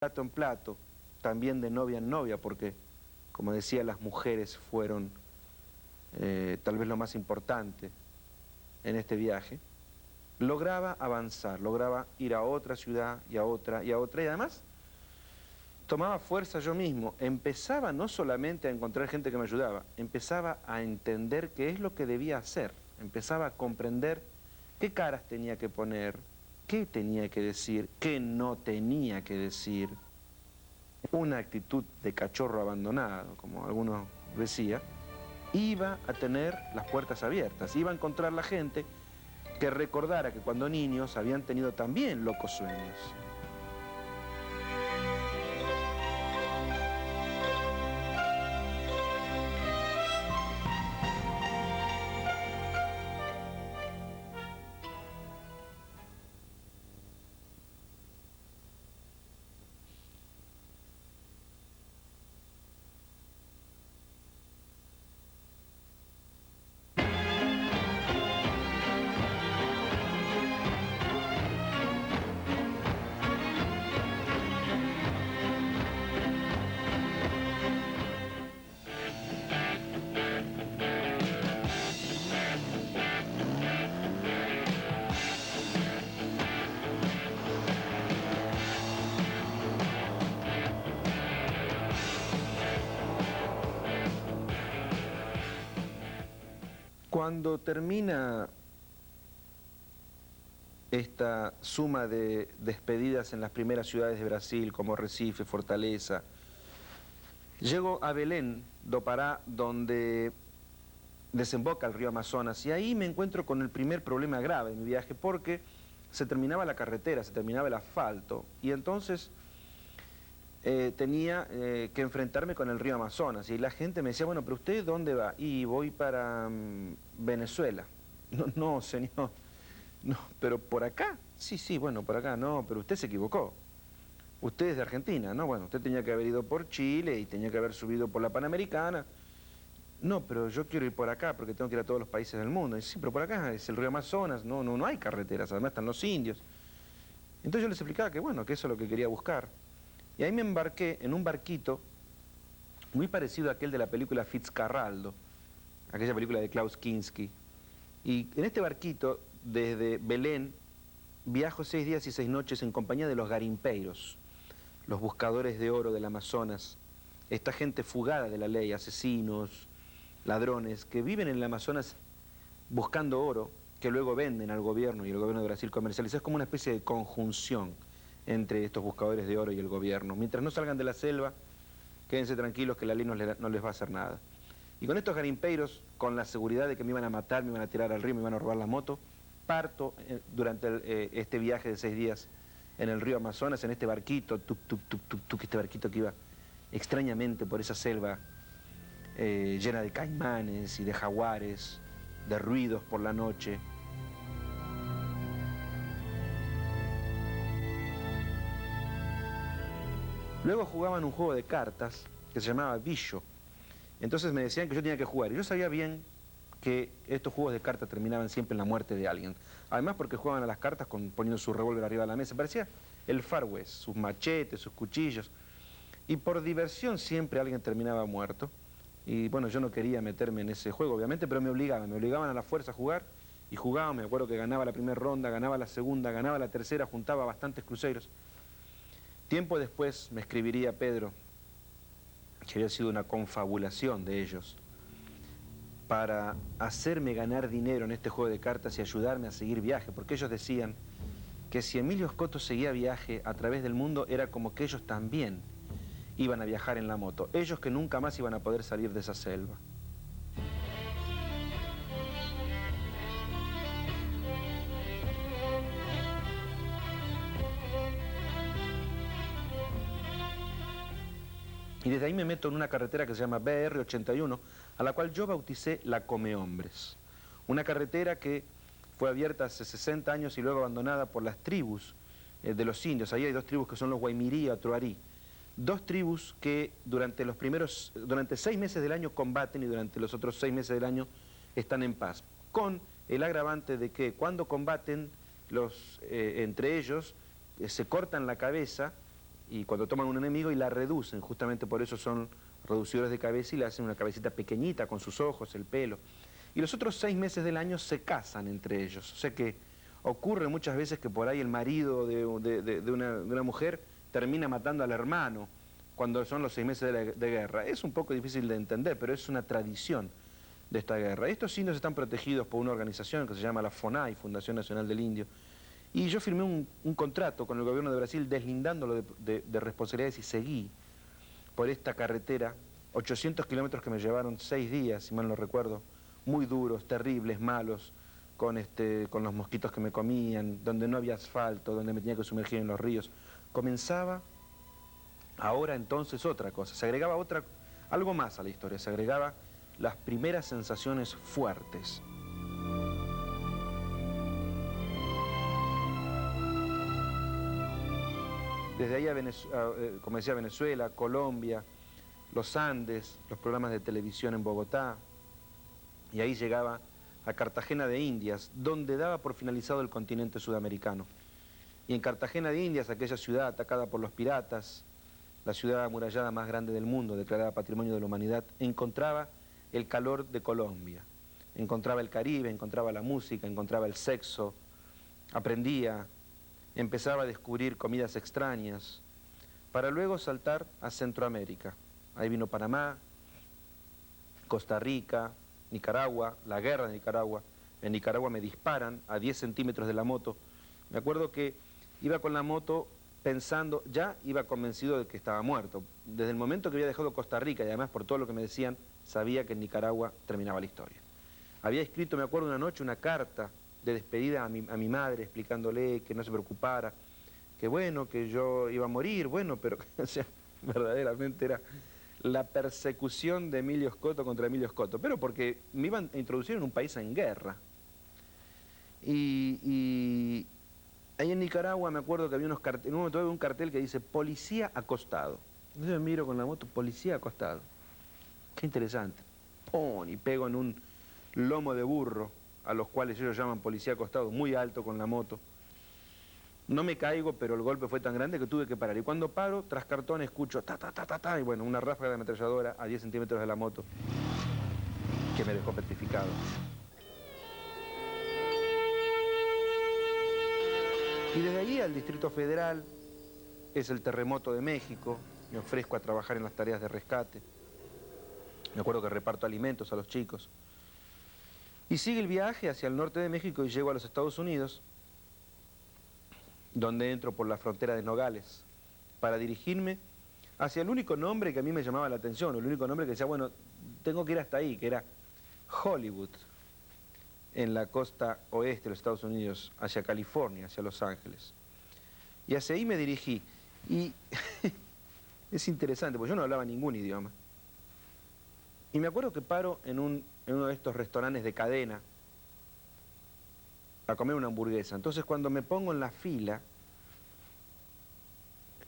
plato en plato, también de novia en novia, porque, como decía, las mujeres fueron tal vez lo más importante en este viaje, lograba avanzar, lograba ir a otra ciudad y a otra y a otra, y además tomaba fuerza yo mismo, empezaba no solamente a encontrar gente que me ayudaba, empezaba a entender qué es lo que debía hacer, empezaba a comprender qué caras tenía que poner, qué tenía que decir, qué no tenía que decir. Una actitud de cachorro abandonado, como algunos decía, iba a tener las puertas abiertas, iba a encontrar la gente que recordara que cuando niños habían tenido también locos sueños. Cuando termina esta suma de despedidas en las primeras ciudades de Brasil, como Recife, Fortaleza, llego a Belém do Pará, donde desemboca el río Amazonas, y ahí me encuentro con el primer problema grave de mi viaje, porque se terminaba la carretera, se terminaba el asfalto, y entonces tenía que enfrentarme con el río Amazonas, y la gente me decía, bueno, pero ¿usted dónde va? Y voy para Venezuela. No, no, señor, no, pero por acá, sí, bueno, por acá, no, pero usted se equivocó. Usted es de Argentina, ¿no? Bueno, usted tenía que haber ido por Chile y tenía que haber subido por la Panamericana. No, pero yo quiero ir por acá porque tengo que ir a todos los países del mundo. Y sí, pero por acá es el río Amazonas, no hay carreteras, además están los indios. Entonces yo les explicaba que bueno, que eso es lo que quería buscar. Y ahí me embarqué en un barquito muy parecido a aquel de la película Fitzcarraldo, aquella película de Klaus Kinski. Y en este barquito, desde Belén, viajo 6 días y 6 noches en compañía de los garimpeiros, los buscadores de oro del Amazonas, esta gente fugada de la ley, asesinos, ladrones, que viven en el Amazonas buscando oro, que luego venden al gobierno y el gobierno de Brasil comercializa. Es como una especie de conjunción entre estos buscadores de oro y el gobierno. Mientras no salgan de la selva, quédense tranquilos que la ley no les va a hacer nada. Y con estos garimpeiros, con la seguridad de que me iban a matar, me iban a tirar al río, me iban a robar la moto, parto durante este viaje de 6 días en el río Amazonas, en este barquito, este barquito que iba extrañamente por esa selva llena de caimanes y de jaguares, de ruidos por la noche. Luego jugaban un juego de cartas que se llamaba Billo. Entonces me decían que yo tenía que jugar. Y yo sabía bien que estos juegos de cartas terminaban siempre en la muerte de alguien. Además porque jugaban a las cartas poniendo su revólver arriba de la mesa. Parecía el Far West, sus machetes, sus cuchillos. Y por diversión siempre alguien terminaba muerto. Y bueno, yo no quería meterme en ese juego, obviamente, pero me obligaban a la fuerza a jugar. Y jugaba, me acuerdo que ganaba la primera ronda, ganaba la segunda, ganaba la tercera, juntaba bastantes cruceros. Tiempo después me escribiría Pedro, que había sido una confabulación de ellos, para hacerme ganar dinero en este juego de cartas y ayudarme a seguir viaje, porque ellos decían que si Emilio Scotto seguía viaje a través del mundo era como que ellos también iban a viajar en la moto, ellos que nunca más iban a poder salir de esa selva. Y desde ahí me meto en una carretera que se llama BR-81, a la cual yo bauticé la Comehombres. Una carretera que fue abierta hace 60 años y luego abandonada por las tribus de los indios. Ahí hay 2 tribus que son los Guaymirí y Atuarí. 2 tribus que durante 6 meses del año combaten y durante los otros 6 meses del año están en paz. Con el agravante de que cuando combaten entre ellos se cortan la cabeza y cuando toman un enemigo y la reducen, justamente por eso son reducidores de cabeza y le hacen una cabecita pequeñita con sus ojos, el pelo. Y los otros 6 meses del año se casan entre ellos. O sea que ocurre muchas veces que por ahí el marido de una mujer termina matando al hermano cuando son los 6 meses de guerra. Es un poco difícil de entender, pero es una tradición de esta guerra. Estos indios están protegidos por una organización que se llama la FONAI, Fundación Nacional del Indio. Y yo firmé un contrato con el gobierno de Brasil deslindándolo de responsabilidades y seguí por esta carretera 800 kilómetros que me llevaron 6 días, si mal no recuerdo, muy duros, terribles, malos, con los mosquitos que me comían, donde no había asfalto, donde me tenía que sumergir en los ríos. Comenzaba ahora entonces otra cosa, se agregaba algo más a la historia, se agregaba las primeras sensaciones fuertes. Desde ahí comencé a Venezuela, Colombia, los Andes, los programas de televisión en Bogotá, y ahí llegaba a Cartagena de Indias, donde daba por finalizado el continente sudamericano. Y en Cartagena de Indias, aquella ciudad atacada por los piratas, la ciudad amurallada más grande del mundo, declarada Patrimonio de la Humanidad, encontraba el calor de Colombia, encontraba el Caribe, encontraba la música, encontraba el sexo, aprendía, empezaba a descubrir comidas extrañas, para luego saltar a Centroamérica. Ahí vino Panamá, Costa Rica, Nicaragua, la guerra de Nicaragua. En Nicaragua me disparan a 10 centímetros de la moto. Me acuerdo que iba con la moto pensando, ya iba convencido de que estaba muerto. Desde el momento que había dejado Costa Rica, y además por todo lo que me decían, sabía que en Nicaragua terminaba la historia. Había escrito, me acuerdo, una noche una carta de despedida a mi madre, explicándole que no se preocupara, que bueno, que yo iba a morir, bueno, pero o sea, verdaderamente era la persecución de Emilio Scotto contra Emilio Scotto, pero porque me iban a introducir en un país en guerra. Y ahí en Nicaragua me acuerdo que había unos carteles, en un momento había un cartel que dice policía acostado. Entonces me miro con la moto, policía acostado. Qué interesante. ¡Pum! Y pego en un lomo de burro, a los cuales ellos llaman policía acostado, muy alto con la moto. No me caigo, pero el golpe fue tan grande que tuve que parar. Y cuando paro, tras cartón escucho ta, ta, ta, ta, ta, y bueno, una ráfaga de ametralladora a 10 centímetros de la moto que me dejó petrificado. Y desde allí al Distrito Federal, es el terremoto de México, me ofrezco a trabajar en las tareas de rescate. Me acuerdo que reparto alimentos a los chicos. Y sigue el viaje hacia el norte de México y llego a los Estados Unidos, donde entro por la frontera de Nogales, para dirigirme hacia el único nombre que a mí me llamaba la atención, el único nombre que decía, bueno, tengo que ir hasta ahí, que era Hollywood, en la costa oeste de los Estados Unidos, hacia California, hacia Los Ángeles. Y hacia ahí me dirigí. Y es interesante, porque yo no hablaba ningún idioma. Y me acuerdo que paro en uno de estos restaurantes de cadena a comer una hamburguesa. Entonces cuando me pongo en la fila,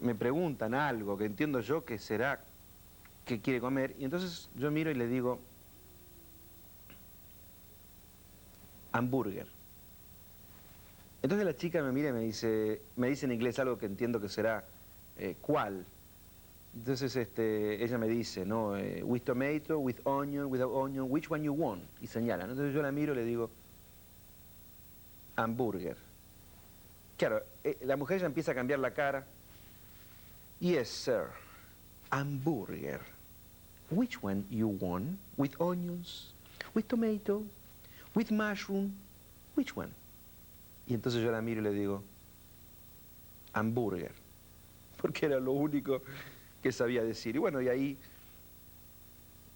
me preguntan algo que entiendo yo que será que quiere comer, y entonces yo miro y le digo, hamburger. Entonces la chica me mira y me dice en inglés algo que entiendo que será, ¿cuál? Entonces ella me dice, ¿no? With tomato, with onion, without onion, which one you want? Y señalan. Entonces yo la miro y le digo, hamburger. Claro, la mujer ya empieza a cambiar la cara. Yes, sir. Hamburger. Which one you want? With onions, with tomato, with mushroom, which one? Y entonces yo la miro y le digo, hamburger. Porque era lo único que sabía decir. Y bueno, y ahí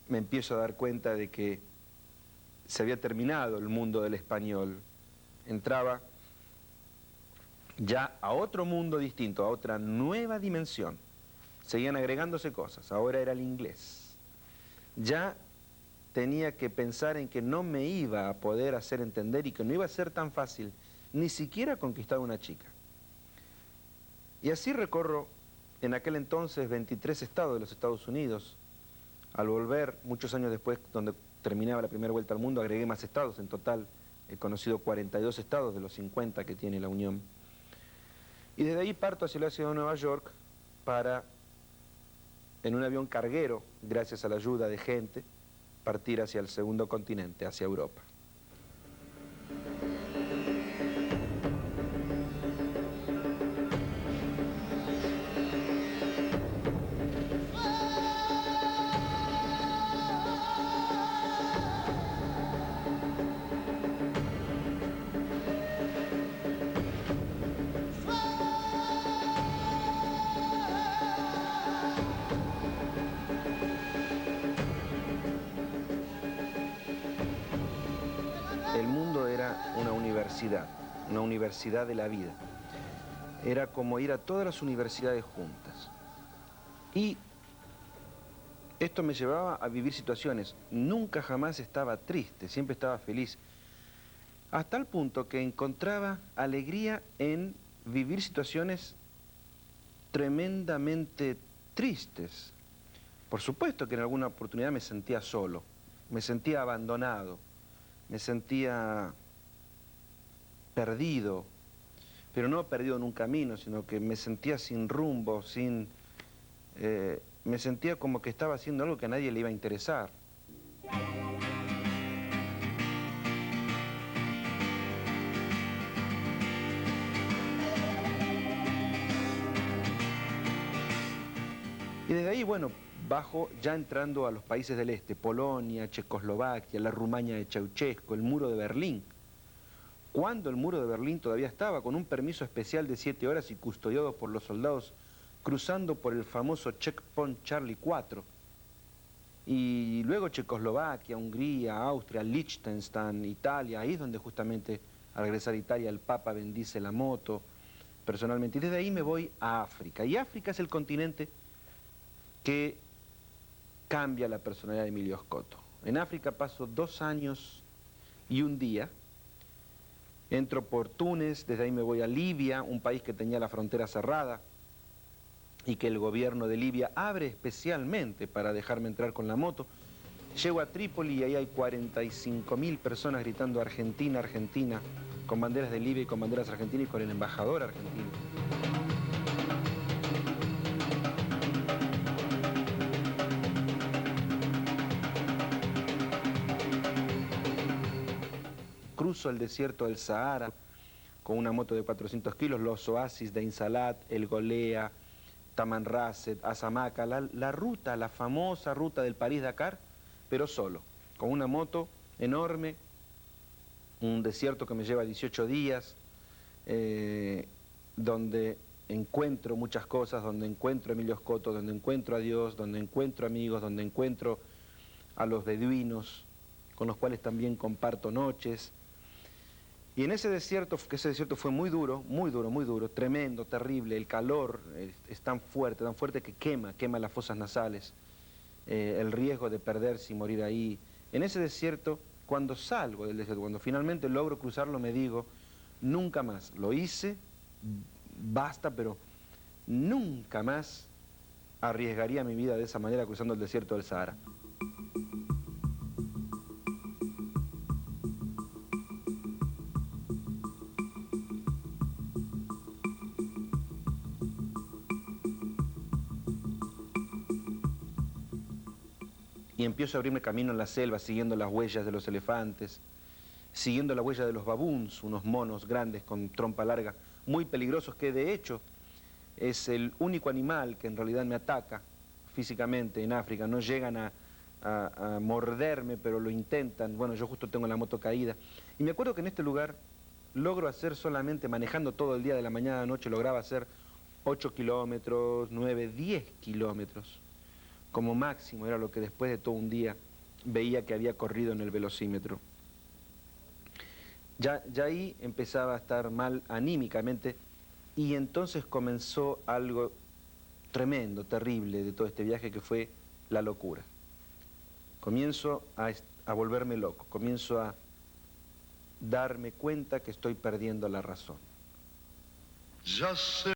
me empiezo a dar cuenta de que se había terminado el mundo del español. Entraba ya a otro mundo distinto, a otra nueva dimensión. Seguían agregándose cosas, ahora era el inglés. Ya tenía que pensar en que no me iba a poder hacer entender y que no iba a ser tan fácil, ni siquiera conquistar a una chica. Y así recorro en aquel entonces 23 estados de los Estados Unidos. Al volver, muchos años después, donde terminaba la primera vuelta al mundo, agregué más estados. En total he conocido 42 estados de los 50 que tiene la Unión. Y desde ahí parto hacia la ciudad de Nueva York, para, en un avión carguero, gracias a la ayuda de gente, partir hacia el segundo continente, hacia Europa. El mundo era una universidad de la vida. Era como ir a todas las universidades juntas. Y esto me llevaba a vivir situaciones. Nunca jamás estaba triste, siempre estaba feliz. Hasta el punto que encontraba alegría en vivir situaciones tremendamente tristes. Por supuesto que en alguna oportunidad me sentía solo, me sentía abandonado, me sentía perdido, pero no perdido en un camino, sino que me sentía sin rumbo, me sentía como que estaba haciendo algo que a nadie le iba a interesar. Y desde ahí, bueno, bajo ya entrando a los países del este, Polonia, Checoslovaquia, la Rumania de Ceausescu, el muro de Berlín. Cuando el muro de Berlín todavía estaba con un permiso especial de 7 horas y custodiado por los soldados cruzando por el famoso checkpoint Charlie 4. Y luego Checoslovaquia, Hungría, Austria, Liechtenstein, Italia, ahí es donde justamente al regresar a Italia el Papa bendice la moto personalmente. Y desde ahí me voy a África. Y África es el continente que cambia la personalidad de Emilio Scotto. En África paso 2 años y un día. Entro por Túnez, desde ahí me voy a Libia, un país que tenía la frontera cerrada y que el gobierno de Libia abre especialmente para dejarme entrar con la moto. Llego a Trípoli y ahí hay 45.000 personas gritando Argentina, Argentina, con banderas de Libia y con banderas argentinas y con el embajador argentino. Cruzo el desierto del Sahara con una moto de 400 kilos, los oasis de Insalat, El Golea, Tamanrasset, Azamaca, la famosa ruta del París-Dakar, pero solo, con una moto enorme, un desierto que me lleva 18 días, donde encuentro muchas cosas, donde encuentro a Emilio Scotto, donde encuentro a Dios, donde encuentro amigos, donde encuentro a los beduinos, con los cuales también comparto noches. Y en ese desierto, que ese desierto fue muy duro, muy duro, muy duro, tremendo, terrible, el calor es tan fuerte que quema las fosas nasales, el riesgo de perderse y morir ahí. En ese desierto, cuando salgo del desierto, cuando finalmente logro cruzarlo, me digo, nunca más, lo hice, basta, pero nunca más arriesgaría mi vida de esa manera cruzando el desierto del Sahara. Y empiezo a abrirme camino en la selva, siguiendo las huellas de los elefantes, siguiendo la huella de los babuns, unos monos grandes con trompa larga, muy peligrosos, que de hecho es el único animal que en realidad me ataca físicamente en África. No llegan a morderme, pero lo intentan. Bueno, yo justo tengo la moto caída. Y me acuerdo que en este lugar logro hacer solamente, manejando todo el día de la mañana a la noche, lograba hacer 8 kilómetros, 9, 10 kilómetros. Como máximo, era lo que después de todo un día veía que había corrido en el velocímetro. Ya ahí empezaba a estar mal anímicamente y entonces comenzó algo tremendo, terrible de todo este viaje, que fue la locura. Comienzo a volverme loco, comienzo a darme cuenta que estoy perdiendo la razón. Ya sé